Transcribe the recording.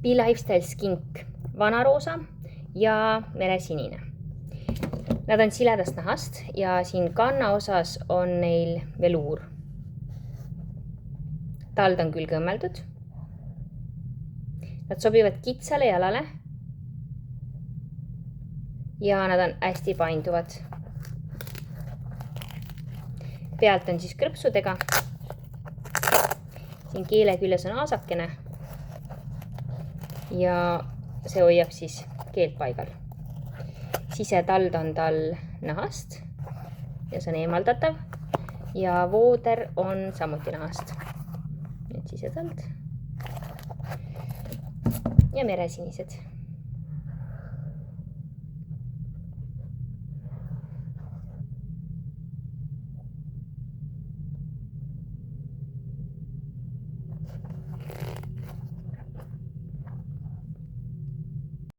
Be Lifestyle Skink vanaroosa ja meresinine. Nad on siledast nahast ja siin kanna osas on neil veluur. Tald on küll kõmmeldud. Nad sobivad kitsale jalale ja nad on hästi painduvad. Pealt on siis krõpsudega. Siin keele küljes on aasakene ja see hoiab siis keelt paigal. Sisetald on tal nahast ja see on eemaldatav ja vooder on samuti nahast. Nüüd sisetald ja meresinised.